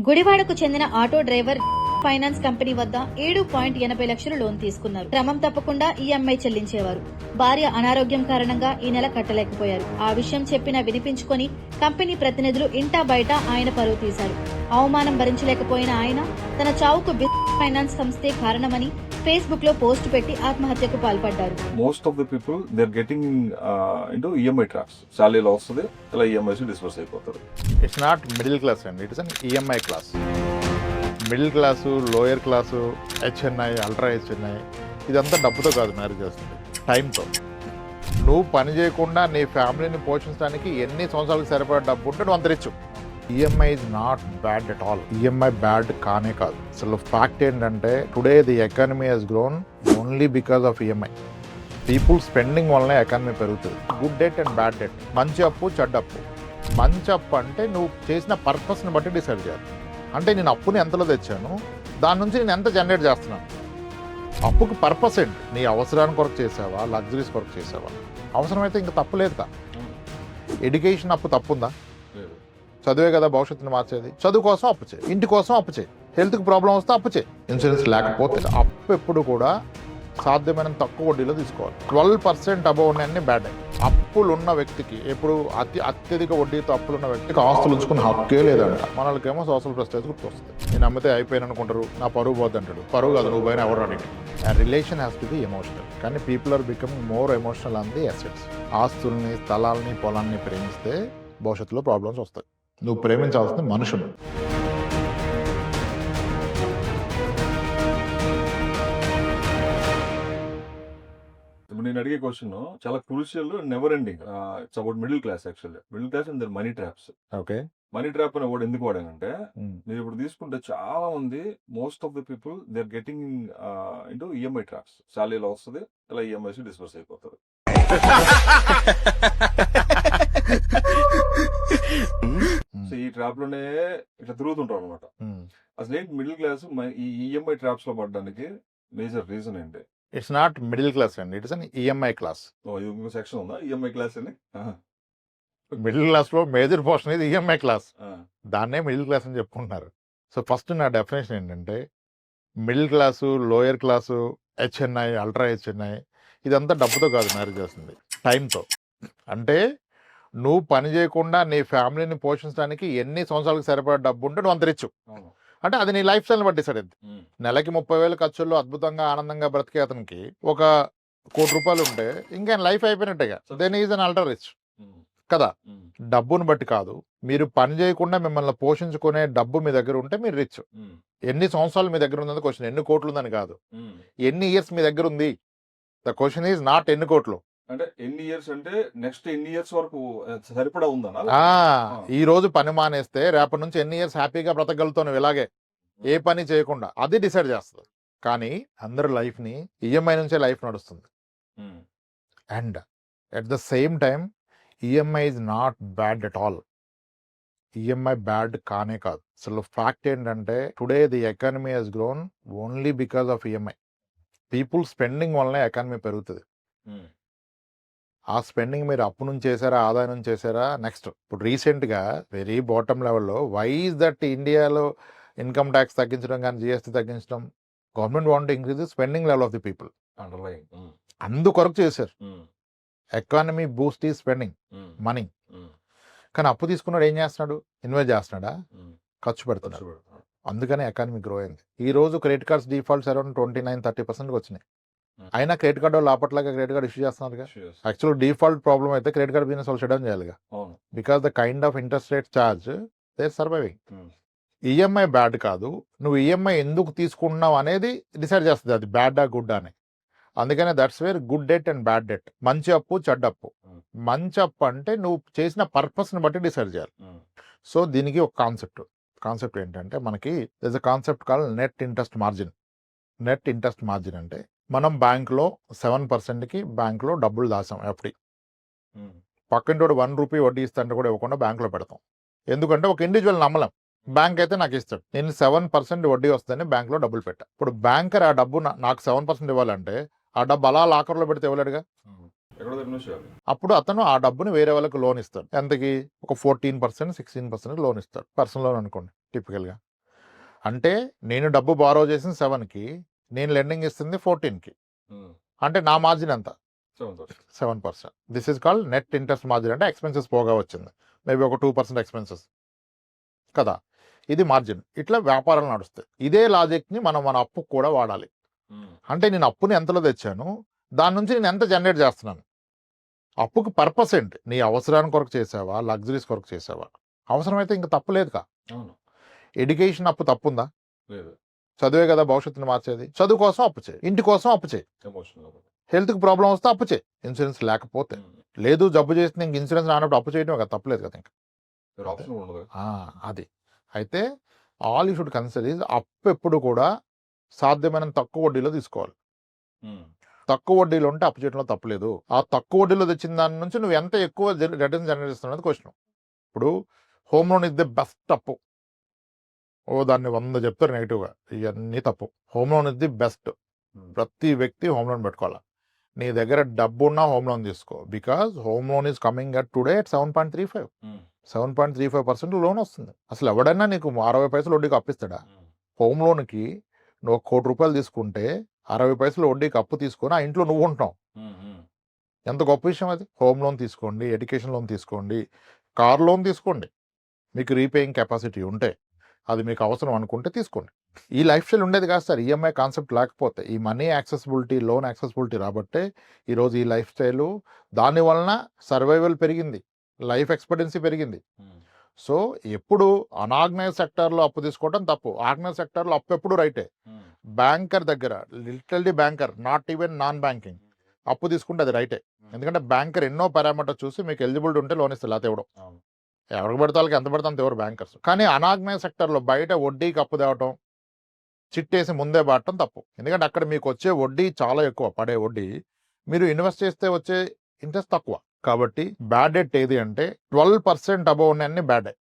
గుడివాడకు చెందిన auto driver finance company వద్ద 7.80 లక్షలు లోన్ తీసుకున్నారు. క్రమం తప్పకుండా ఈఎంఐ చెల్లించేవారు. భార్య అనారోగ్యం కారణంగా ఈ నెల కట్టలేకపోయారు. ఆ విషయం చెప్పినా వినిపించుకొని కంపెనీ ప్రతినిధులు ఇంటా బయట ఆయన పరువు తీశారు. అవమానం భరించలేకపోయిన ఆయన తన చావుకు ఫైనాన్స్ సంస్థే కారణమని ఫేస్బుక్ లో పోస్ట్ పెట్టి ఆత్మహత్యకు పాల్పడ్డారు. Most of the people they are getting into EMI traps. సాలరీలో వస్తుంది, ఇలా ఈఎంఐస్ డిస్పర్స్ అయిపోతారు. ఇట్స్ నాట్ మిడిల్ క్లాస్ అండి, it's an EMI class. Middle class, lower class, HNI, ultra HNI, ఇదంతా డబ్బుతో కాదు మ్యారేజ్ చేస్తుంది, టైంతో. నువ్వు పని చేయకుండా నీ ఫ్యామిలీని పోషించడానికి ఎన్ని సంవత్సరాలకు సరిపడే డబ్బు ఉంటే నువ్వు అంతరించు. EMI is not bad at all. EMI bad కానే కాదు. అసలు ఫ్యాక్ట్ ఏంటంటే today the economy has grown only because of EMI. People spending వల్లనే ఎకానమీ పెరుగుతుంది. Good debt and bad debt, మంచి అప్పు, చెడ్డ అప్పు. మంచి అప్పు అంటే నువ్వు చేసిన పర్పస్ని బట్టి డిసైడ్ చేయాలి. అంటే నేను అప్పుని ఎంతలో తెచ్చాను, దాని నుంచి నేను ఎంత జనరేట్ చేస్తున్నాను. అప్పుకి పర్పస్ ఏంటి? నీ అవసరానికి కొరకు చేసావా, లగ్జరీస్ కొరకు చేసావా? అవసరమైతే ఇంకా తప్పు లేదు కదా. ఎడ్యుకేషన్ అప్పు తప్పుందా? చదివే కదా భవిష్యత్తుని మార్చేది. చదువు కోసం అప్పు చేయి, ఇంటి కోసం అప్పు చేయి, హెల్త్కి ప్రాబ్లం వస్తే అప్పు చేయి. ఇన్సూరెన్స్ లేకపోతే అప్పు ఎప్పుడు కూడా సాధ్యమైనంత తక్కువ వడ్డీలో తీసుకోవాలి. 12% అబౌవ్ ఉన్నాయన్నీ బ్యాడ్. అప్పులు ఉన్న వ్యక్తికి ఎప్పుడు అత్యధిక వడ్డీతో అప్పులున్న వ్యక్తికి ఆస్తులు ఉంచుకున్న హక్కే లేదంట. మనకేమో సోషల్ ప్రెస్టేజ్ గుర్తొస్తుంది. నేను అమ్మితే అయిపోయాను అనుకుంటారు, నా పరువు పోద్ది అంటాడు. పరువు కాదు, నువ్వు పైన ఎవరు అడిగి. Relation has to be emotional. కానీ people are becoming more emotional on the assets. ఆస్తుల్ని, స్థలాల్ని, పొలాన్ని ప్రేమిస్తే భవిష్యత్తులో ప్రాబ్లమ్స్ వస్తాయి. నువ్వు ప్రేమించాల్సిన మనుషులు. ఇప్పుడు నేను అడిగే క్వశ్చన్ చాలా crucial, never ending. It's about middle class. Actually middle class and their money traps. Okay, money trap అని కూడా ఎందుకు వాడానంటే, మీరు ఇప్పుడు తీసుకుంటే చాలా మంది, most of the people they are getting into EMI traps. సాలరీలో వస్తుంది, ఇలా ఈఎంఐస్ డిస్పర్స్ అయిపోతారు. సో ఈ ట్రాప్ లోనే ఇట్లా తిరుగుతుంటారు అనమాట. అసలు ఏంటి మిడిల్ క్లాస్ ఈ ఈఎంఐ ట్రాప్స్ లో పడడానికి మేజర్ రీజన్ ఏంటి? ఇట్స్ నాట్ మిడిల్ క్లాస్ అండి, ఇట్స్ అన్ ఈఎంఐ క్లాస్. ఇంకో సెక్షన్ ఉందా ఈఎంఐ క్లాస్ అని? మిడిల్ క్లాస్లో మేజర్ పోర్షన్ ఇది ఈఎంఐ క్లాస్. దాన్నే మిడిల్ క్లాస్ అని చెప్పుకుంటున్నారు. సో ఫస్ట్ నా డెఫినేషన్ ఏంటంటే, middle class, lower class, HNI, ultra HNI, ఇదంతా డబ్బుతో కాదు మ్యారేజ్ చేస్తుంది, టైంతో. అంటే నువ్వు పని చేయకుండా నీ ఫ్యామిలీని పోషించడానికి ఎన్ని సంవత్సరాలకు సరిపడే డబ్బు ఉంటే నువ్వు అంతరించు. అంటే అది నీ లైఫ్ స్టైల్ని బట్టి డిసైడ్ అయింది. నెలకి 30,000 ఖర్చుల్లో అద్భుతంగా ఆనందంగా బ్రతికే అతనికి ఒక ₹1,00,00,000 ఉంటే ఇంకా లైఫ్ అయిపోయినట్టుగా. Then is an ultra rich కదా. డబ్బును బట్టి కాదు, మీరు పని చేయకుండా మిమ్మల్ని పోషించుకునే డబ్బు మీ దగ్గర ఉంటే మీరు రిచ్. ఎన్ని సంవత్సరాలు మీ దగ్గర ఉందని క్వశ్చన్, ఎన్ని కోట్లు ఉందని కాదు, ఎన్ని ఇయర్స్ మీ దగ్గర ఉంది. ద క్వశ్చన్ ఈజ్ నాట్ ఎన్ని కోట్లు. అంటే ఎన్ని ఇయర్స్ అంటే నెక్స్ట్ ఎన్ని ఇయర్స్ వరకు సరిపడా ఉందా? ఈ రోజు పని మానేస్తే రేపటి నుంచి ఎన్ని ఇయర్స్ హ్యాపీగా బ్రతకగలుగుతావు ఇలాగే ఏ పని చేయకుండా, అది డిసైడ్ చేస్తుంది. కానీ అందరి లైఫ్ ని ఈఎంఐ నుంచే లైఫ్ నడుస్తుంది. And at the same time EMI is not bad at all. EMI bad కానే కాదు. అసలు ఫ్యాక్ట్ ఏంటంటే today the economy has grown only because of EMI. People spending వల్లనే ఎకానమీ పెరుగుతుంది. ఆ స్పెండింగ్ మీరు అప్పు నుంచి చేశారా, ఆదాయం నుంచి చేశారా? నెక్స్ట్ ఇప్పుడు రీసెంట్గా వెరీ బాటమ్ లెవెల్లో వై ఈజ్ దట్ ఇండియాలో ఇన్కమ్ ట్యాక్స్ తగ్గించడం కానీ జిఎస్టీ తగ్గించడం, government want to increase the spending level of the people. అందుకొరకు చేశారు. ఎకానమీ బూస్ట్ ఈ స్పెండింగ్ మనీ. కానీ అప్పు తీసుకున్నాడు ఏం చేస్తున్నాడు? ఇన్వెస్ట్ చేస్తున్నాడా? ఖర్చు పెడుతున్నాడు. అందుకనే ఎకానమీ గ్రో అయింది. ఈ రోజు క్రెడిట్ కార్డ్స్ డిఫాల్ట్స్ అరౌండ్ 29-30% వచ్చినాయి. అయినా క్రెడిట్ కార్డు వాళ్ళు అప్పట్లాగా క్రెడిట్ కార్డు ఇష్యూ చేస్తున్నారుగా. యాక్చువల్ డిఫాల్ట్ ప్రాబ్లం అయితే క్రెడిట్ కార్డ్ బిజినెస్ వాళ్ళు షట్ డౌన్ చేయాలిగా. Because the kind of interest rate charge they are surviving. EMI bad కాదు, నువ్వు ఈఎంఐ ఎందుకు తీసుకుంటున్నావు అనేది డిసైడ్ చేస్తుంది అది బ్యాడా గుడ్ అని. అందుకనే that's where good debt and bad debt. మంచి అప్పు, చెడ్డ అప్పు. మంచి అప్పు అంటే నువ్వు చేసిన పర్పస్ని బట్టి డిసైడ్ చేయాలి. సో దీనికి ఒక కాన్సెప్ట్ ఏంటంటే, మనకి this a concept call net interest margin. Net interest margin అంటే మనం బ్యాంకులో 7%కి బ్యాంకులో డబ్బులు దాసాం ఎఫ్డి. పక్కింటోడు ₹1 వడ్డీ ఇస్తాంటే కూడా ఇవ్వకుండా బ్యాంకులో పెడతాం. ఎందుకంటే ఒక ఇండివిజువల్ నమ్మలేం. బ్యాంక్ అయితే నాకు ఇస్తాడు, నేను 7% వడ్డీ వస్తుందని బ్యాంకులో డబ్బులు పెట్టా. ఇప్పుడు బ్యాంకర్ ఆ డబ్బు నాకు 7% ఇవ్వాలంటే ఆ డబ్బు అలా లాకర్లో పెడితే ఇవ్వలేడుగా. అప్పుడు అతను ఆ డబ్బుని వేరే వాళ్ళకి లోన్ ఇస్తాడు. ఎంతకి? ఒక 14%, 16% లోన్ ఇస్తాడు. పర్సనల్ లోన్ అనుకోండి టిపికల్గా. అంటే నేను డబ్బు బారో చేసిన 7కి, నేను లెండింగ్ ఇస్తుంది 14కి. అంటే నా మార్జిన్ ఎంత? 7%. This is called net interest margin. అంటే ఎక్స్పెన్సెస్ పోగా వచ్చింది, మేబీ ఒక 2% ఎక్స్పెన్సెస్ కదా, ఇది మార్జిన్. ఇట్లా వ్యాపారాలు నడుస్తాయి. ఇదే లాజిక్ని మనం మన అప్పుకు కూడా వాడాలి. అంటే నేను అప్పుని ఎంతలో తెచ్చాను, దాని నుంచి నేను ఎంత జనరేట్ చేస్తున్నాను. అప్పుకు పర్పస్ ఏంటి? నీ అవసరానికి కొరకు చేసావా, లగ్జరీస్ కొరకు చేసావా? అవసరమైతే ఇంకా తప్పులేదుగా. ఎడ్యుకేషన్ అప్పు తప్పుందా? చదువే కదా భవిష్యత్తుని మార్చేది. చదువు కోసం అప్పు చేయి, ఇంటి కోసం అప్పు చేయి, హెల్త్కి ప్రాబ్లం వస్తే అప్పు చేయి, ఇన్సూరెన్స్ లేకపోతే. లేదు జబ్బు చేస్తే ఇంక ఇన్సూరెన్స్ రానప్పుడు అప్పు చేయడం కదా, తప్పలేదు కదా ఇంకా. అది అయితే all you should consider is అప్పు ఎప్పుడు కూడా సాధ్యమైన తక్కువ వడ్డీలో తీసుకోవాలి. తక్కువ వడ్డీలో ఉంటే అప్పు చేయడంలో తప్పలేదు. ఆ తక్కువ వడ్డీలో తెచ్చిన దాని నుంచి నువ్వు ఎంత ఎక్కువ రిటర్న్స్ జనరేట్ చేస్తున్నది క్వశ్చన్. ఇప్పుడు home loan is the best అప్పు. దాన్ని 100 చెప్తారు నెగిటివ్గా, ఇవన్నీ తప్పు. Home loan is the best. ప్రతి వ్యక్తి హోమ్ లోన్ పెట్టుకోవాలి. నీ దగ్గర డబ్బు ఉన్నా హోమ్ లోన్ తీసుకో. Because home loan is coming at today at 7.35. 7.35% loan వస్తుంది. అసలు ఎవడైనా నీకు 60 పైసలు వడ్డీకి అప్పిస్తాడా? హోమ్ లోన్కి నువ్వు 1 కోటి రూపాయలు తీసుకుంటే 60 పైసలు వడ్డీకి అప్పు తీసుకొని ఆ ఇంట్లో నువ్వు ఉంటున్నావు. ఎంత గొప్ప విషయం అది. హోమ్ లోన్ తీసుకోండి, ఎడ్యుకేషన్ లోన్ తీసుకోండి, కార్ లోన్ తీసుకోండి. మీకు రీపేయింగ్ కెపాసిటీ ఉంటే, అది మీకు అవసరం అనుకుంటే తీసుకోండి. ఈ లైఫ్ స్టైల్ ఉండేది కాదు సార్ ఈఎంఐ కాన్సెప్ట్ లేకపోతే. ఈ మనీ యాక్సెసిబిలిటీ, లోన్ యాక్సెసిబిలిటీ రాబట్టే ఈరోజు ఈ లైఫ్ స్టైలు. దాని వలన సర్వైవల్ పెరిగింది, లైఫ్ ఎక్స్పెక్టెన్సీ పెరిగింది. సో ఎప్పుడు అనార్గనైజ్ సెక్టార్లో అప్పు తీసుకోవడం తప్పు, ఆర్గనైజ్ సెక్టార్లో అప్పు ఎప్పుడు రైటే. బ్యాంకర్ దగ్గర, literally banker, not even non banking, అప్పు తీసుకుంటే అది రైటే. ఎందుకంటే బ్యాంకర్ ఎన్నో పారామీటర్ చూసి మీకు ఎలిజిబిలిటీ ఉంటే లోన్ ఇస్తారు, లేకపోతే ఇవ్వడం. ఎవరికి పడితే వాళ్ళకి ఎంత పడితే అంత ఎవరు బ్యాంకర్స్. కానీ అనార్గనైజ్ సెక్టర్లో బయట వడ్డీకి అప్పు తేవటం, చిట్టేసి ముందే పడటం తప్పు. ఎందుకంటే అక్కడ మీకు వచ్చే వడ్డీ చాలా ఎక్కువ, పడే వడ్డీ. మీరు ఇన్వెస్ట్ చేస్తే వచ్చే ఇంట్రెస్ట్ తక్కువ. కాబట్టి బ్యాడ్ డెట్ ఏది అంటే 12% అబౌవ్ ఉన్నాయన్ని బ్యాడ్.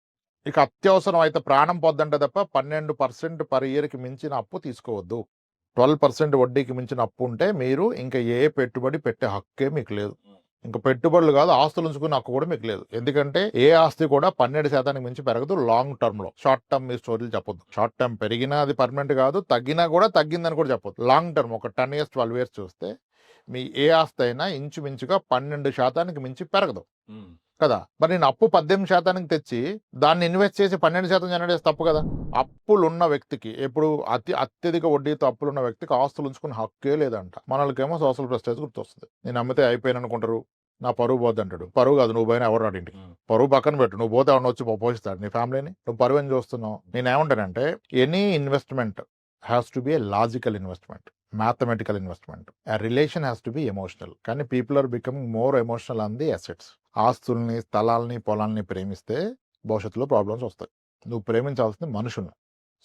ఇక అత్యవసరం అయితే ప్రాణం పొద్దంటే తప్ప 12% పర్ ఇయర్కి మించిన అప్పు తీసుకోవద్దు. 12% వడ్డీకి మించిన అప్పు ఉంటే మీరు ఇంకా ఏ పెట్టుబడి పెట్టే హక్కే మీకు లేదు. ఇంకా పెట్టుబడులు కాదు, ఆస్తులు ఉంచుకునే హక్కు కూడా మీకు లేదు. ఎందుకంటే ఏ ఆస్తి కూడా 12% మించి పెరగదు లాంగ్ టర్మ్ లో. షార్ట్ టర్మ్ మీ స్టోరీలు చెప్పొద్దు. షార్ట్ టర్మ్ పెరిగినా అది పర్మనెంట్ కాదు, తగ్గినా కూడా తగ్గిందని కూడా చెప్పొద్దు. లాంగ్ టర్మ్ ఒక 10 years 12 years చూస్తే మీ ఏ ఆస్తి అయినా ఇంచుమించుగా 12% మించి పెరగదు కదా. మరి నేను అప్పు 18% తెచ్చి దాన్ని ఇన్వెస్ట్ చేసి 12% జనరేట్ చేస్తే తప్పు కదా. అప్పులున్న వ్యక్తికి, ఎప్పుడు అత్యధిక వడ్డీతో అప్పులున్న వ్యక్తికి ఆస్తులు ఉంచుకునే హక్కే లేదంట. మనకేమో సోషల్ ప్రెస్టేజ్ గుర్తొస్తుంది. నేను అమ్మితే అయిపోయాను అనుకుంటారు, నా పరువు పోద్ది అంటాడు. పరువు కాదు, నువ్వు పోయినా ఎవరు రాడు ఇంటికి. పరువు పక్కన పెట్టు, నువ్వు పోతే ఎవరిని వచ్చి పోషిస్తాడు నీ ఫ్యామిలీని. నువ్వు పరువు ఏం చూస్తున్నావు. నేనేమంటానంటే any investment has to B A logical investment, mathematical investment. A relation has to be emotional. కానీ people are becoming more emotional on the assets. ఆస్తుల్ని, స్థలాల్ని, పొలాల్ని ప్రేమిస్తే భవిష్యత్తులో ప్రాబ్లమ్స్ వస్తాయి. నువ్వు ప్రేమించాల్సింది మనుషుల్ని.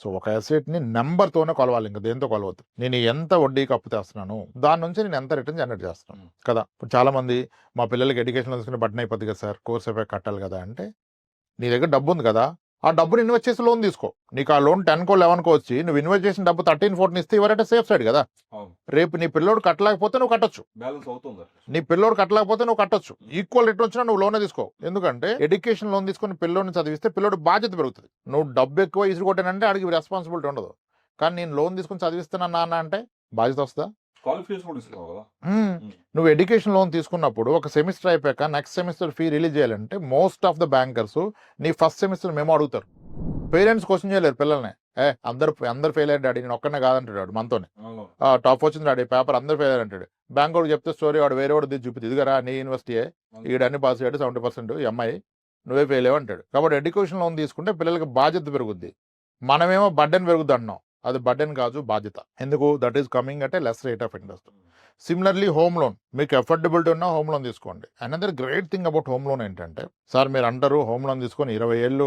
సో ఒక అసెట్ని నెంబర్తోనే కొలవాలి, ఇంకా దేంతో కొలవద్దు. నేను ఎంత వడ్డీకి అప్పు తెస్తున్నాను, దాని నుంచి నేను ఎంత రిటర్న్ జనరేట్ చేస్తున్నాను కదా. ఇప్పుడు చాలా మంది మా పిల్లలకి ఎడ్యుకేషన్ తీసుకుని బట్టన్ అయిపోద్ది కదా సార్, కోర్స్ అయిపోయి కట్టాలి కదా అంటే, నీ దగ్గర డబ్బు ఉంది కదా, ఆ డబ్బుని ఇన్వెస్ట్ చేసి లోన్ తీసుకో. నీకు ఆ లోన్ 10 11 వచ్చి నువ్వు ఇన్వెస్ట్ చేసిన డబ్బు 13 14 ఇస్తే ఇవరంటే సేఫ్ సైడ్ కదా. రేపు నీ పిల్లోడు కట్టలేకపోతే నువ్వు కట్టొచ్చు, నీ పిల్లోడు కట్టలేకపోతే నువ్వు కట్టొచ్చు. ఈక్వల్ రిటర్న్ వచ్చినా నువ్వు లోనే తీసుకో. ఎందుకంటే ఎడ్యుకేషన్ లోన్ తీసుకుని పిల్లోని చదివిస్తే పిల్లోడు బాధ్యత పెరుగుతుంది. నువ్వు డబ్బు ఎక్కువ ఇసుకొట్టానంటే అడిగి రెస్పాన్సిబిలిటీ ఉండదు. కానీ నేను లోన్ తీసుకుని చదివిస్తున్నా నాన్న అంటే బాధ్యత వస్తుందా? నువ్వు ఎడ్యుకేషన్ లోన్ తీసుకున్నప్పుడు ఒక సెమిస్టర్ అయిపోయాక నెక్స్ట్ సెమిస్టర్ ఫీ రిలీజ్ చేయాలంటే మోస్ట్ ఆఫ్ ద బ్యాంకర్స్ నీ ఫస్ట్ సెమిస్టర్ మేము అడుగుతారు. పేరెంట్స్ క్వశ్చన్ చేయలేరు పిల్లల్ని. అందరు ఫెయిల్ అయ్యాడు డాడీ, నేను ఒక్కనే కాదంటాడు. మనతోనే టాప్ వచ్చింది డాడీ, పేపర్ అందరు ఫెయిల్ అంటాడు. బ్యాంక్ వాడు చెప్తే స్టోరీ, వాడు వేరే వాడు చూపిస్తుంది, ఇదిగరా నీ యూనివర్సిటీయే, ఈడన్ని పాస్ అయ్యాడు 70%, ఈ అమ్మాయి నువ్వే ఫెయిల్ అయ్యావు అంటాడు. కాబట్టి ఎడ్యుకేషన్ లోన్ తీసుకుంటే పిల్లలకి బాధ్యత పెరుగుద్ది. మనమేమో బర్డెన్ పెరుగుద్ది అన్నాం, అది బర్డెన్ కాదు, బాధ్యత. ఎందుకు? That is coming at a less rate of interest. Similarly home loan, మీకు ఎఫర్డబిలిటీ ఉన్న హోమ్ లోన్ తీసుకోండి. Another great thing about home loan ఏంటంటే, సార్ మీరు అంటారు హోమ్ లోన్ తీసుకొని 20 ఏళ్ళు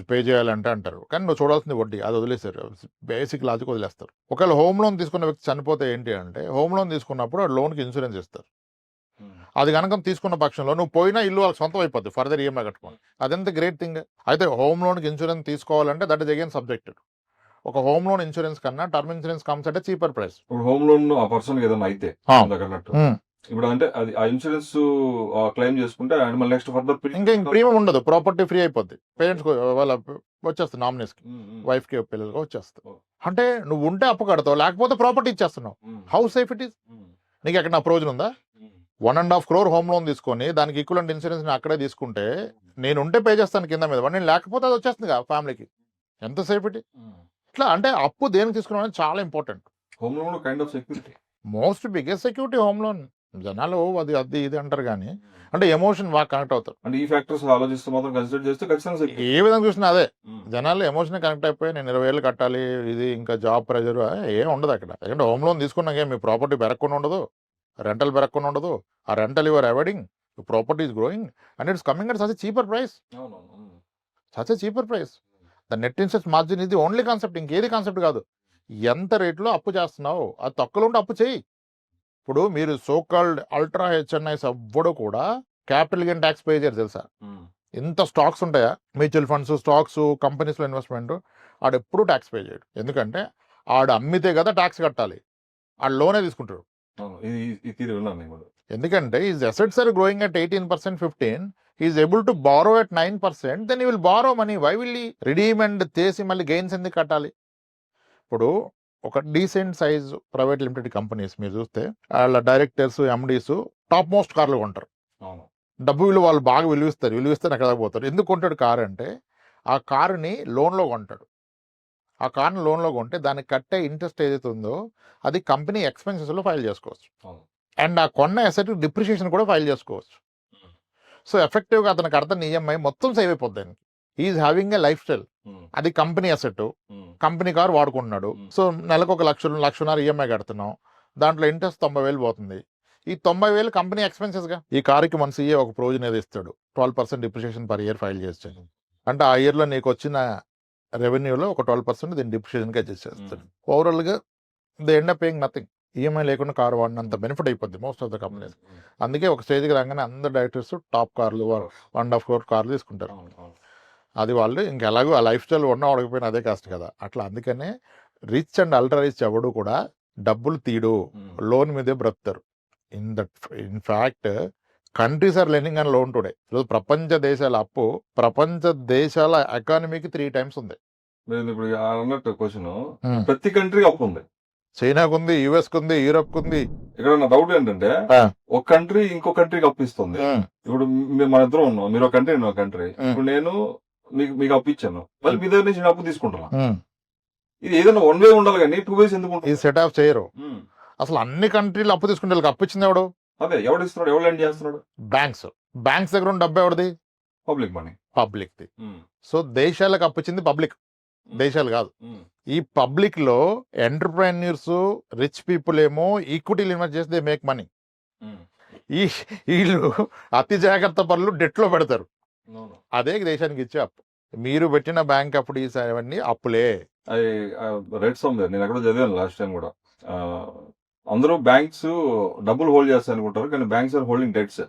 పే చేయాలంటే అంటారు, కానీ నువ్వు చూడాల్సింది వడ్డీ, అది వదిలేస్తారు, బేసిక్ లాజిక్ వదిలేస్తారు. ఒకవేళ హోమ్ లోన్ తీసుకున్న వ్యక్తి చనిపోతే ఏంటి అంటే, హోమ్ లోన్ తీసుకున్నప్పుడు ఆ లోన్కి ఇన్సూరెన్స్ ఇస్తారు. అది కనుక తీసుకున్న పక్షంలో నువ్వు పోయినా ఇల్లు వాళ్ళకి సొంతం అయిపోద్ది, ఫర్దర్ ఈఎంఐ కట్టుకోండి. అదెంత గ్రేట్ థింగ్. అయితే హోమ్ లోన్కి ఇన్సూరెన్స్ తీసుకోవాలంటే దట్ ఈస్ అగైన్ సబ్జెక్టెడ్. ఒక హోమ్ లోన్ ఇన్సూరెన్స్ కన్నా టర్మ్ ఇన్సూరెన్స్ కమ్స్ అంటే చీపర్ ప్రైస్. హోమ్ లోన్ ఆ పర్సన్ ఏదైనా అయితే ఇప్పుడు అంటే అది ఆ ఇన్సూరెన్స్ క్లెయిమ్ చేసుకుంటే and మళ్ళీ నెక్స్ట్ ఫర్దర్ ఇంకా ప్రీమియం ఉండదు, ప్రాపర్టీ ఫ్రీ అయిపోద్ది, పేరెంట్స్ వాళ్ళ వచ్చేస్తుంది, నామినీస్ కి, వైఫ్ కి పిల్లలకి వచ్చేస్తుంది. Oh. అంటే నువ్వు ఉంటే అప్పు కడతావు, లేకపోతే ప్రాపర్టీ ఇచ్చేస్తున్నావు. How safe it is? నీకు ఎక్కడ నా ప్రయోజనం ఉందా? 1.5 crore హోమ్ లోన్ తీసుకొని దానికి ఈక్వలెంట్ ఇన్సూరెన్స్ అక్కడే తీసుకుంటే నేను ఉంటే పే చేస్తాను కింద మీద, నేను లేకపోతే అది వచ్చేస్తుంది కదా ఫ్యామిలీకి. ఎంత సేఫ్టీ ఇట్లా అంటే అప్పు దేనికి తీసుకున్నాం అనేది చాలా important. Home loan kind of security, most biggest security home loan. జనాలు అది అది ఇది అంటారు కానీ అంటే ఎమోషన్ బాగా కనెక్ట్ అవుతారు. అంటే ఈ ఫ్యాక్టర్స్ ఆలోచిస్తూ మాత్రం కన్సిడర్ చేస్తే ఖచ్చితంగా security. ఏ విధంగా చూసినా అదే జనాలు ఎమోషన్ కనెక్ట్ అయిపోయి నేను 20,000 కట్టాలి, ఇది ఇంకా జాబ్ ప్రెజర్ ఏం ఉండదు అక్కడ. ఎందుకంటే హోమ్ లోన్ తీసుకున్నాక మీ ప్రాపర్టీ పెరగకుండా ఉండదు, రెంటల్ పెరగకుండా ఉండదు. ఆ rental your avoiding, property is growing and it's coming at such cheaper price. Such cheaper price. The net interest margin ఇది ఓన్లీ కాన్సెప్ట్, ఇంకేది కాన్సెప్ట్ కాదు. ఎంత రేట్లో అప్పు చేస్తున్నావు అది తక్కువలో ఉంటే అప్పు చేయి. ఇప్పుడు మీరు సోకాల్డ్ అల్ట్రా హెచ్ఎన్ఐస్ ఎవ్వడు కూడా క్యాపిటల్ గెయిన్ ట్యాక్స్ పే చేయరు తెలుసా? ఇంత స్టాక్స్ ఉంటాయా, మ్యూచువల్ ఫండ్స్, స్టాక్స్, కంపెనీస్లో ఇన్వెస్ట్మెంట్, ఆడు ఎప్పుడు ట్యాక్స్ పే చేయడు. ఎందుకంటే ఆడు అమ్మితే కదా ట్యాక్స్ కట్టాలి, ఆడు లోనే తీసుకుంటాడు. ఎందుకంటే is assets are growing at 18%, 15, is able to borrow at 9%, then you will borrow money. Why will he redeem and చేసి మళ్ళీ గెయిన్స్ ఎందుకు కట్టాలి? ఇప్పుడు ఒక decent size private limited companies మీరు చూస్తే వాళ్ళ డైరెక్టర్స్, ఎండీస్ టాప్ మోస్ట్ కార్లు కొంటారు. డబ్బు విలువ వాళ్ళు బాగా విలువిస్తే ఎక్కడ పోతారు. ఎందుకు కొంటాడు కారు అంటే ఆ కారుని లోన్లో కొంటాడు. ఆ కార్ని లోన్లో కొంటే దానికి కట్టే ఇంట్రెస్ట్ ఏదైతే ఉందో అది కంపెనీ ఎక్స్పెన్సెస్లో ఫైల్ చేసుకోవచ్చు. అండ్ ఆ కొన్న అసెట్ డిప్రిషియేషన్ కూడా ఫైల్ చేసుకోవచ్చు. సో ఎఫెక్టివ్గా అతనికి అర్థం ఈఎంఐ మొత్తం సేవ్ అయిపోద్ది. ఆయనకి is having a lifestyle. అది కంపెనీ అసెట్, కంపెనీ కారు వాడుకుంటున్నాడు. సో నెలకు 1,00,000 ఈఎంఐ కడుతున్నాం, దాంట్లో ఇంట్రెస్ట్ 90,000 పోతుంది. ఈ 90,000 కంపెనీ ఎక్స్పెన్సెస్గా. ఈ కారుకి మన సీఏ ఒక ప్రొవిజన్ ఏది ఇస్తాడు, 12% డిప్రిషియేషన్ పర్ ఇయర్ ఫైల్ చేస్తాడు. అంటే ఆ ఇయర్లో నీకు వచ్చిన రెవెన్యూలో ఒక 12% దీన్ని డిప్రిషియేషన్గా చేసేస్తాడు. ఓవరాల్గా they end up paying nothing. EMI లేకుండా కారు వాడినంత బెనిఫిట్ అయిపోద్ది మోస్ట్ ఆఫ్ ద కంపెనీస్. అందుకే ఒక స్టేజ్కి రాగానే అందరు డైరెక్టర్స్ టాప్ కార్లు, 1.5 crore కార్లు తీసుకుంటారు. అది వాళ్ళు ఇంకెలాగో ఆ లైఫ్ స్టైల్ ఉన్న వాడకపోయినా అదే కాస్ట్ కదా. అట్లా అందుకనే రిచ్ అండ్ అల్ట్రా రిచ్ ఎవడు కూడా డబ్బులు తీడు, లోన్ మీదే బ్రతుకుతారు. In fact countries are lending and loan today. ఈరోజు ప్రపంచ దేశాల అప్పు ప్రపంచ దేశాల ఎకానమీకి 3 times ఉంది. ఇప్పుడు అన్నట్టు క్వశ్చన్, ప్రతి కంట్రీ అప్పు ఉంది. చైనాకు ఉంది, యుఎస్ కు ఉంది, యూరోప్ కు ఉంది. ఇక్కడ నా డౌట్ ఏంటంటే ఒక కంట్రీ ఇంకో కంట్రీకి అప్పు ఇస్తుంది. ఇప్పుడు మన ఇద్దరం ఉన్నాం, మీరు ఒక కంట్రీ, నేను ఒక కంట్రీ. ఇప్పుడు నేను మీకు అప్పు ఇచ్చాను, మళ్ళీ మీ దగ్గర నుంచి నేను అప్పు తీసుకుంటున్నా. ఇది ఏదైనా 1 way ఉండాలి కానీ 2 ways ఎందుకు? ఈ సెట్ ఆఫ్ చేయరు. అసలు అన్ని కంట్రీలు అప్పు తీసుకుంటే వాళ్ళకి అప్పు ఇచ్చింది ఎవడు? అదే ఎవడు ఇస్తున్నాడు, ఎవడు లెండ్ చేస్తున్నాడు? బ్యాంక్స్ దగ్గర ఉన్న డబ్బు ఎవరిది? Public money, పబ్లిక్ది. సో దేశాలకు అప్పు ఇచ్చింది పబ్లిక్, దేశాలు కాదు. ఈ పబ్లిక్ లో ఎంటర్ప్రెన్యూర్స్, రిచ్ పీపుల్ ఏమో ఈక్విటీలు ఇన్వెస్ట్ చేసి దే మేక్ మనీ. వీళ్ళు అతి జాగ్రత్త పనులు డెట్ లో పెడతారు. అదే దేశానికి ఇచ్చే అప్పు. మీరు పెట్టిన బ్యాంక్ అప్పుడు ఇవన్నీ అప్పులే. రేట్స్ నేను ఎక్కడ చదివాను లాస్ట్ టైం కూడా. అందరూ బ్యాంక్స్ డబ్బులు హోల్డ్ చేస్తాయి అనుకుంటారు, కానీ banks are holding debts.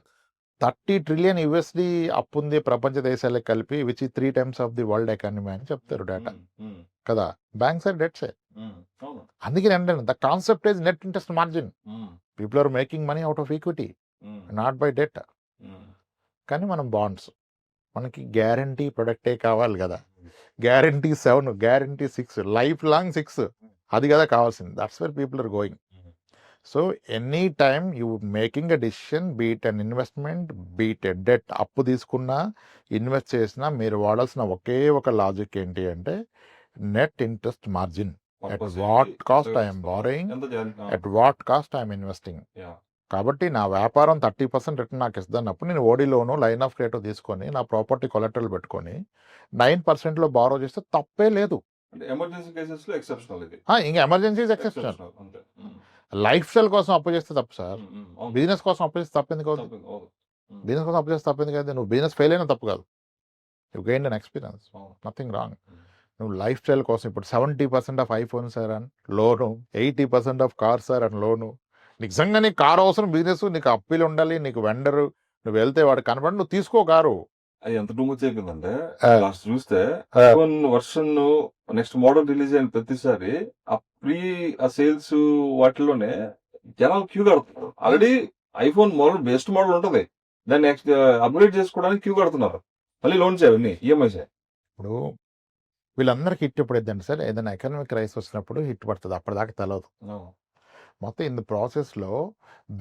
30 trillion USD అప్పు ఉంది ప్రపంచ దేశాలకు కలిపి, which 3 times of the world economy అని చెప్తారు డేటా కదా. Banks are debts. అందుకే అంటే the concept is net interest margin. People are making money out of equity, not by debt. కానీ మనం బాండ్స్, మనకి గ్యారంటీ ప్రొడక్టే కావాలి కదా. గ్యారంటీ 7, గ్యారంటీ 6, లైఫ్ లాంగ్ 6, అది కదా కావాల్సింది. That's where people are going. So any time you making a decision, beat and investment, beat a debt, అప్పు తీసుకున్నా ఇన్వెస్ట్ చేసినా మీరు వాడాల్సిన ఒకే ఒక లాజిక్ ఏంటి అంటే net interest margin. At what cost I'm borrowing, at what cost I'm investing. కాబట్టి నా వ్యాపారం 30% రిటర్న్ నాకు ఇస్తున్నప్పుడు నేను ఓడిలోను లైన్ ఆఫ్ క్రెడిట్ తీసుకొని నా ప్రాపర్టీ కొలెక్టరల్ పెట్టుకొని 9% బారో చేస్తే తప్పే లేదు. ఇంకా ఎమర్జెన్సీ ఎక్సెప్షనల్. లైఫ్ స్టైల్ కోసం అప్పు చేస్తే తప్పు సార్. బిజినెస్ కోసం అప్పు చేస్తే తప్పు ఎందుకు అవుతుంది? బిజినెస్ కోసం అప్పు చేస్తే తప్పు ఎందుకు అయితే? నువ్వు బిజినెస్ ఫెయిల్ అయినా తప్పు కాదు, you gain an experience, nothing wrong. నువ్వు లైఫ్ స్టైల్ కోసం ఇప్పుడు 70% ఆఫ్ ఐఫోన్ సార్ అని లోను, 80% ఆఫ్ కార్ సార్ అని లోను. నిజంగా నీకు కారు అవసరం, బిజినెస్, నీకు అప్పీలు ఉండాలి, నీకు వెండరు, నువ్వు వెళ్తే వాడు కనబడి నువ్వు తీసుకో కారు. అది ఎంత టూ మచ్ అయిపోయిందంటే లాస్ట్ చూస్తే iPhone version next model release అయిన ప్రతిసారి ఆ సేల్స్ వాటిలోనే జనాలు క్యూ కడుతున్నారు. Already iPhone model best model ఉంటది, దాన్ని నెక్స్ట్ అప్గ్రేడ్ చేసుకోవడానికి క్యూ కడుతున్నారు, మళ్ళీ లోన్స్ అవన్నీ ఈఎంఐస్. ఇప్పుడు వీళ్ళందరికీ హిట్ ఎప్పుడు ఇద్దండి సార్, ఏదైనా ఎకనామిక్ క్రైసిస్ వచ్చినప్పుడు హిట్ పడుతుంది, అప్పటిదాకా తెలియదు. మొత్తం ఇన్ ద ప్రాసెస్లో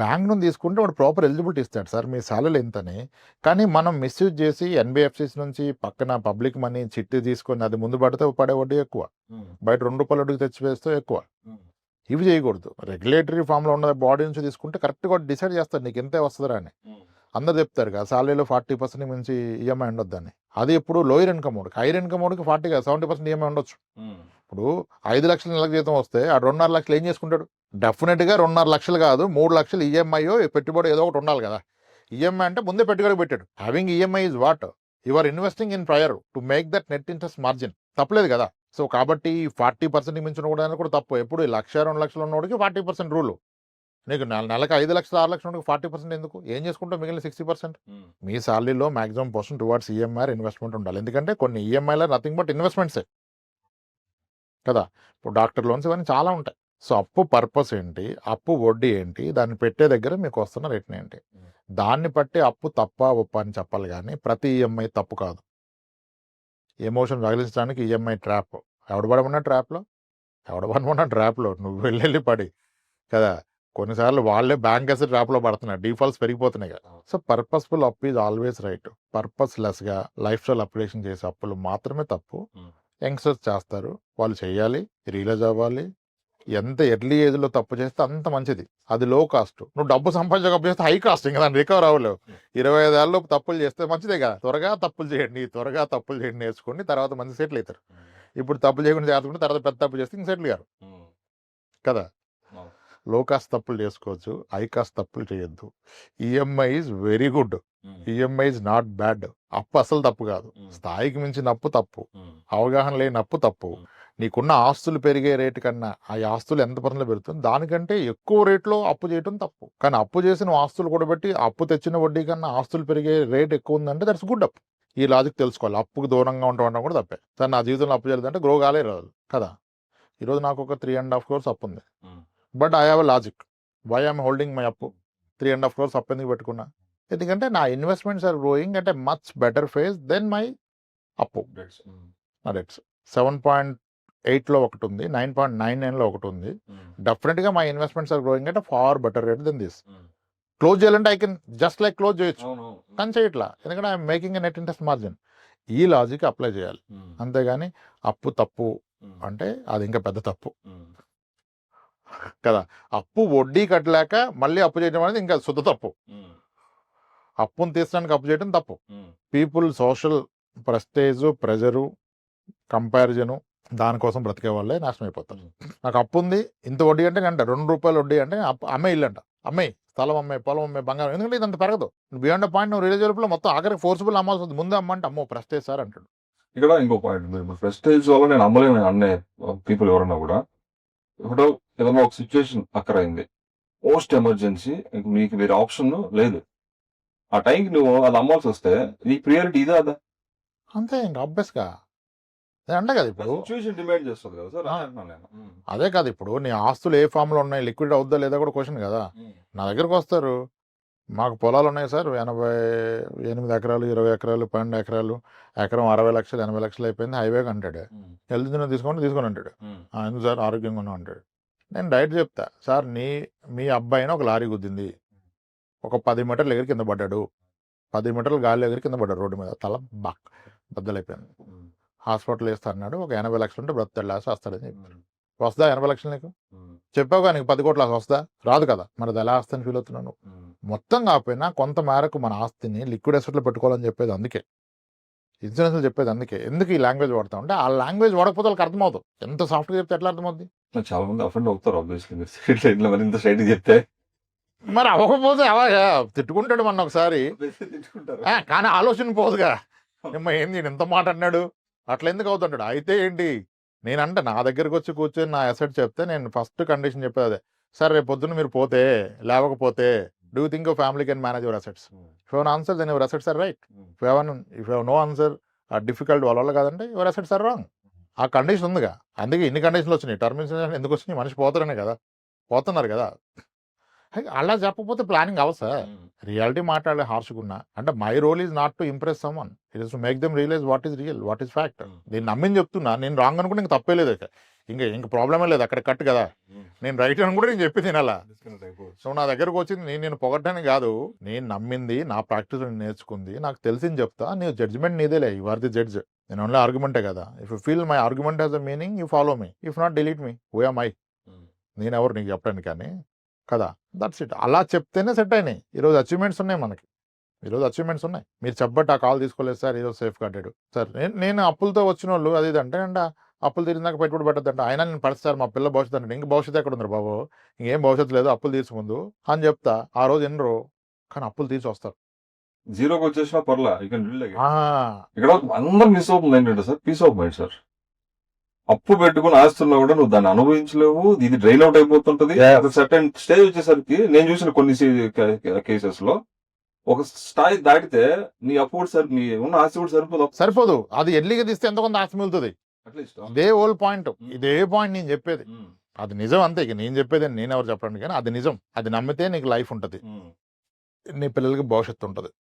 బ్యాంక్ నుంచి తీసుకుంటే వాడు ప్రాపర్ ఎలిజిబిలిటీ ఇస్తాడు సార్ మీ సాలరీ ఎంతని. కానీ మనం మిస్యూజ్ చేసి ఎన్బిఎఫ్సిస్ నుంచి పక్కన పబ్లిక్ మనీ చిట్టి తీసుకొని అది ముందు పడితే పడే వడ్డీ ఎక్కువ, బయట ₹2 వడ్డీకి తెచ్చి వేస్తే ఎక్కువ. ఇవి చేయకూడదు. రెగ్యులేటరీ ఫామ్లో ఉన్న బాడీ నుంచి తీసుకుంటే కరెక్ట్గా డిసైడ్ చేస్తారు నీకు ఎంతే వస్తుందా అని. అందరు చెప్తారు కదా సాలరీలో 40% మించి ఈఎంఐ ఉండొద్దని. అది ఇప్పుడు లోయర్ ఇన్కమ్ వాడికి, హైయర్ ఇన్కమ్ వాడికి 40 కాదు 70% ఈఎంఐ ఉండొచ్చు. ఇప్పుడు 5 లక్షల నెలకు జీతం వస్తే ఆ 2.5 లక్షలు ఏం చేసుకుంటాడు? డెఫినెట్గా 2.5 లక్షలు కాదు 3 లక్షలు ఈఎంఐ పెట్టుబడి ఏదో ఒకటి ఉండాలి కదా. ఈఎంఐ అంటే ముందే పెట్టుబడి పెట్టాడు. Having EMI is what you are investing in prior to make that net interest margin. తప్పలేదు కదా. సో కాబట్టి 40% మించిన కూడా తప్పు. ఎప్పుడు 1,00,000 2 లక్షలు ఉన్నవాడికి 40% రూలు. నీకు నెలకు 5 లక్షలు 6 లక్షల 40% ఎందుకు? ఏం చేసుకుంటావు మిగిలిన 60%? మీ సాలరీలో maximum percent towards EMI investment ఉండాలి. ఎందుకంటే కొన్ని ఈఎంఐలో నథింగ్ బట్ ఇన్వెస్ట్మెంట్సే కదా. ఇప్పుడు డాక్టర్ లోన్స్ ఇవన్నీ చాలా ఉంటాయి. సో అప్పు పర్పస్ ఏంటి, అప్పు వడ్డీ ఏంటి, దాన్ని పెట్టే దగ్గర మీకు వస్తున్న రేట్ని ఏంటి, దాన్ని బట్టి అప్పు తప్ప ఒప్ప అని చెప్పాలి. కానీ ప్రతి ఈఎంఐ తప్పు కాదు. ఎమోషన్ తగిలించడానికి ఈఎంఐ ట్రాప్. ఎవడు పడమన్నా ట్రాప్లో, ఎవడు పడమన్నా ట్రాప్లో నువ్వు వెళ్ళి పడి కదా. కొన్నిసార్లు వాళ్ళే బ్యాంక్ అసెట్ ట్రాప్లో పడుతున్నారు, డిఫాల్ట్స్ పెరిగిపోతున్నాయి కదా. So purposeful up is always right. పర్పస్లెస్గా లైఫ్ స్టైల్ అప్లికేషన్ చేసే అప్పులు మాత్రమే తప్పు. యంగ్స్టర్స్ చేస్తారు, వాళ్ళు చేయాలి, రియలైజ్ అవ్వాలి. ఎంత ఎర్లీ ఏజ్లో తప్పు చేస్తే అంత మంచిది. అది లో కాస్ట్. నువ్వు డబ్బు సంపాదించక అప్పు చేస్తే హై కాస్ట్, ఇంకా దాన్ని రికవర్ అవ్వలేవు. 25 ఏళ్ళలో తప్పులు చేస్తే మంచిదే కదా. త్వరగా తప్పులు చేయండి నేర్చుకోండి, తర్వాత మంచి సెటిల్ అవుతారు. ఇప్పుడు తప్పులు చేయకుండా చేర్చుకుంటే తర్వాత పెద్ద తప్పు చేస్తే ఇంక సెటిల్ గారు కదా. లో కాస్ట్ తప్పులు చేసుకోవచ్చు, హై కాస్ట్ తప్పులు చేయొద్దు. EMI is very good, EMI is not bad. అప్పు అసలు తప్పు కాదు. స్థాయికి మించిన అప్పు తప్పు, అవగాహన లేని అప్పు తప్పు. నీకున్న ఆస్తులు పెరిగే రేటు కన్నా ఆ ఆస్తులు ఎంత పర్సెంట్ పెరుగుతుంది దానికంటే ఎక్కువ రేట్లో అప్పు చేయటం తప్పు. కానీ అప్పు చేసిన ఆస్తులు కూడా బట్టి అప్పు తెచ్చిన వడ్డీ కన్నా ఆస్తులు పెరిగే రేట్ ఎక్కువ ఉందంటే దట్స్ గుడ్ అప్పు. ఈ లాజిక్ తెలుసుకోవాలి. అప్పుకు దూరంగా ఉండడం కూడా తప్పే. సార్ నా జీవితంలో అప్పు చేయలేదంటే గ్రో కాలే రాదు కదా. ఈరోజు నాకు ఒక 3.5 crores అప్పు ఉంది. But I have a logic why I'm holding my అప్పు. 3.5 crores అప్పు ఎందుకు పెట్టుకున్నా? ఎందుకంటే నా investments are growing at a much better phase then my అప్పు. నా డెట్స్ 7.8లో ఒకటి ఉంది, 9.99లో ఒకటి ఉంది. డెఫినెట్గా my investments are growing at far better rate than this. Close చేయాలంటే I can just like close చేయొచ్చు, కానీ చేయట్లా. ఎందుకంటే I'm making a net interest margin. ఈ లాజిక్ అప్లై చేయాలి. అంతేగాని అప్పు తప్పు అంటే అది ఇంకా పెద్ద తప్పు కదా. అప్పు వడ్డీ కట్టలేక మళ్ళీ అప్పు చేయడం అనేది ఇంకా శుద్ధ తప్పు. అప్పును తీర్చడానికి అప్పు చేయడం తప్పు. People social prestige, pressure, comparison, దానికోసం బ్రతికే వాళ్ళే నాశనం అయిపోతారు. నాకు అప్పు ఉంది ఇంత వడ్డీ అంటే గంట ₹2 వడ్డీ అంటే అమ్మాయి ఇల్లు అంట, అమ్మాయి స్థలం, అమ్మాయి పొలం, అమ్మాయి బంగారం. ఎందుకంటే ఇదంత పెరగదు. బియాండ్ పాయింట్ నువ్వు రిలీజ్ లో మొత్తం ఆఖరికి ఫోర్స్ఫుల్ అమ్మాల్సి వస్తుంది. ముందు అమ్మంటే అమ్మో ప్రెస్టేజ్ సార్ అంటాడు. ఇక్కడ ఇంకో పాయింట్, మీరు ప్రెస్టేజ్ వల్ల నేను అమ్మలేను అనే పీపుల్ ఎవరన్నా కూడా, ఇప్పుడు ఏదైనా ఒక సిచ్యువేషన్ అక్కరైంది, మోస్ట్ ఎమర్జెన్సీ, మీకు వేరే ఆప్షన్ లేదు, ఆ టైంకి నువ్వు అది అమ్మాల్సి వస్తే నీకు ప్రియారిటీ ఇదే అదా? అంతే ఇంకా ఆబ్వియస్ గా అంటే కదా. ఇప్పుడు సిచ్యువేషన్ డిమాండ్ చేస్తుంది కదా సార్. అదే కాదు, ఇప్పుడు నీ ఆస్తులు ఏ ఫామ్ లో ఉన్నాయి, లిక్విడ్ అవుద్దా లేదా కూడా క్వశ్చన్ కదా. నా దగ్గరకు వస్తారు, మాకు పొలాలు ఉన్నాయి సార్, 88 ఎకరాలు, 20 ఎకరాలు, 12 ఎకరాలు, ఎకరం 60 లక్షలు 80 లక్షలు అయిపోయింది, హైవేకి అంటాడు. హెల్త్ తీసుకొని అంటాడు. ఎందుకు సార్ ఆరోగ్యంగా ఉన్నాం అంటాడు. నేను డైరెక్ట్ చెప్తా, సార్ మీ అబ్బాయిని ఒక లారీ గుద్దింది, ఒక 10 మీటర్ల ఎగిరి కింద పడ్డాడు, 10 మీటర్ల గాలి ఎగిరి కింద పడ్డాడు రోడ్డు మీద, తల బద్దలైపోయింది, హాస్పిటల్ వేస్తా అన్నాడు, ఒక 80 లక్షలు ఉంటే బ్రతాడు, లాస్ట్ వస్తాడని చెప్పారు. వస్తుందా 80 లక్షలు? నీకు చెప్పావు కానీ 10 కోట్ల వస్తుందా? రాదు కదా. మరి అది ఎలా వస్తుందని ఫీల్ అవుతున్నాను. మొత్తం కాకపోయినా కొంత మేరకు మన ఆస్తిని లిక్విడ్ అసెట్లో పెట్టుకోవాలని చెప్పేది అందుకే, ఇన్సూరెన్స్లు చెప్పేది అందుకే. ఎందుకు ఈ లాంగ్వేజ్ వాడతాం అంటే ఆ లాంగ్వేజ్ వాడకపోతే వాళ్ళకి అర్థమవుతుంది. ఎంత సాఫ్ట్గా చెప్తే ఎట్లా అర్థమవుతుంది? చాలా మంది అఫెండ్ అవుతారు ఆబ్వియస్లీ, మీరు ఇంత స్ట్రైట్ చెప్తే. మరి అవ్వకపోతే అలాగా తిట్టుకుంటాడు మన ఒకసారి, కానీ ఆలోచన పోదుగా, ఏంది ఎంత మాట అన్నాడు అట్లా ఎందుకు అవుతుంటాడు. అయితే ఏంటి, నేనంటే నా దగ్గరకు వచ్చి కూర్చొని నా అసెట్ చెప్తే నేను ఫస్ట్ కండిషన్ చెప్పేది అదే, సార్ రేపు పొద్దున్న మీరు పోతే లేవకపోతే do you think your family can manage your assets? If your answer then your assets are right. If you no answer difficult వాళ్ళ కాదంటే యువర్ అసెట్స్ ఆర్ రాంగ్. ఆ కండిషన్ ఉందిగా. అందుకే ఇన్ని కండిషన్లు వచ్చినాయి. టర్మ్ ఇన్సూరెన్స్ ఎందుకు వచ్చినాయి? మనిషి పోతారనే కదా, పోతున్నారు కదా. అలా చెప్పకపోతే ప్లానింగ్ అవ్వ సార్. రియాలిటీ మాట్లాడే హార్ష్గా అంటే my role is not to impress someone, it is to make them realize what is real, what is fact. నేను నమ్మిని చెప్తున్నా, నేను రాంగ్ అనుకుంటే ఇంక తప్పే లేదు, ఇంక ప్రాబ్లమే లేదు, అక్కడ కట్ కదా. నేను రైట్ అని కూడా నేను చెప్పి తినాలా. సో నా దగ్గరకు వచ్చింది నేను పొగట్టని కాదు, నేను నమ్మింది, నా ప్రాక్టీస్ నేర్చుకుంది, నాకు తెలిసింది చెప్తా. నీ జడ్జ్మెంట్ నీదేలే, యు ఆర్ ది జడ్జ్. నేను ఓన్లీ ఆర్గ్యుమెంటే కదా. If you feel my argument has a meaning, you follow me, if not delete me. Who am I? నేను ఎవరు నీకు చెప్పడానికి కానీ కదా. That's it. అలా చెప్తేనే సెట్ అయినాయి. ఈరోజు అచీవ్మెంట్స్ ఉన్నాయి మనకి, ఈరోజు అచీవ్మెంట్స్ ఉన్నాయి. మీరు చెప్పబట్టి ఆ కాల్ తీసుకోలేదు సార్, ఈరోజు సేఫ్ గార్డెడ్ సార్. నేను అప్పులతో వచ్చిన వాళ్ళు అది ఇది అంటే అప్పులు తీరినాక పెట్టుబడి పెట్టద్దంట. అయినా నేను పడిస్తారు మా పిల్ల భవిష్యత్తు అంటే, ఇంక భవిష్యత్తు ఎక్కడ ఉంది బాబు, ఇంకేం భవిష్యత్తు లేదు, అప్పులు తీర్చి ముందు అని చెప్తా. ఆ రోజు ఎన్నరో కానీ అప్పులు తీర్చి వస్తారు. జీరోకి వచ్చేసినా పర్లా, యూ కెన్ బిల్డ్ అగైన్. ఆ, ఇక్కడ అందరు మిస్ అవుతుంది ఏంటంటే sir, peace of mind sir. అప్పు పెట్టుకుని ఆస్తున్నా కూడా నువ్వు దాన్ని అనుభవించలేవు, ఇది డ్రైన్ అవుట్ అయిపోతుంటది. సర్టెన్ స్టేజ్ వచ్చేసరికి నేను చూసిన కొన్ని కేసెస్ లో ఒక స్థాయి దాటితే నీ అప్పు కూడా నీ ఉన్న ఆస్తి కూడా సరిపోదు. సరిపోదు. అది ఎల్లిగా తీస్తే ఎంతో కొంత ఆస్తి మిగులుతుంది. అట్లీస్ట్ ఇదే ఓల్ పాయింట్, ఇదే పాయింట్ నేను చెప్పేది. అది నిజం అంతే. ఇక నేను చెప్పేది నేను ఎవరు చెప్పండి కానీ అది నిజం. అది నమ్మితే నీకు లైఫ్ ఉంటుంది, నీ పిల్లలకి భవిష్యత్తు ఉంటుంది.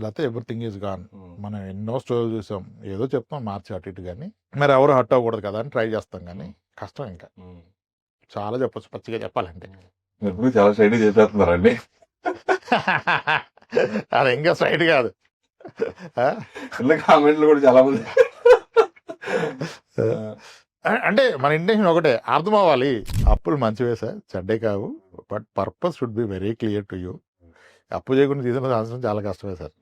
లేకపోతే ఎవ్రీథింగ్ ఈజ్ గాన్. మనం ఎన్నో స్టోరీలు చూసాం, ఏదో చెప్తాం మార్చి అటు ఇటు కానీ మరి ఎవరు హర్ట్ అవ్వకూడదు కదా అని ట్రై చేస్తాం కానీ కష్టం. ఇంకా చాలా చెప్పొచ్చు పచ్చిగా చెప్పాలంటే. మీరు చాలా స్ట్రైట్ చేసేస్తున్నారండి. అది ఇంకా స్ట్రైట్ కాదు. కామెంట్లు కూడా చాలా మంది అంటే మన ఇంటెన్షన్ ఒకటే, అర్థం అవ్వాలి. అప్పులు మంచివే సార్, చెడ్డే కావు. But purpose should be very clear to you. అప్పు చేయకుండా తీసుకున్న సంవత్సరం చాలా కష్టమే sir.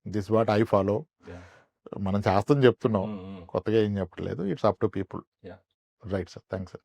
This what I follow. మనం చేస్తాం చెప్తున్నాం, కొత్తగా ఏం చెప్పట్లేదు. It's up to people. Right sir, thanks sir.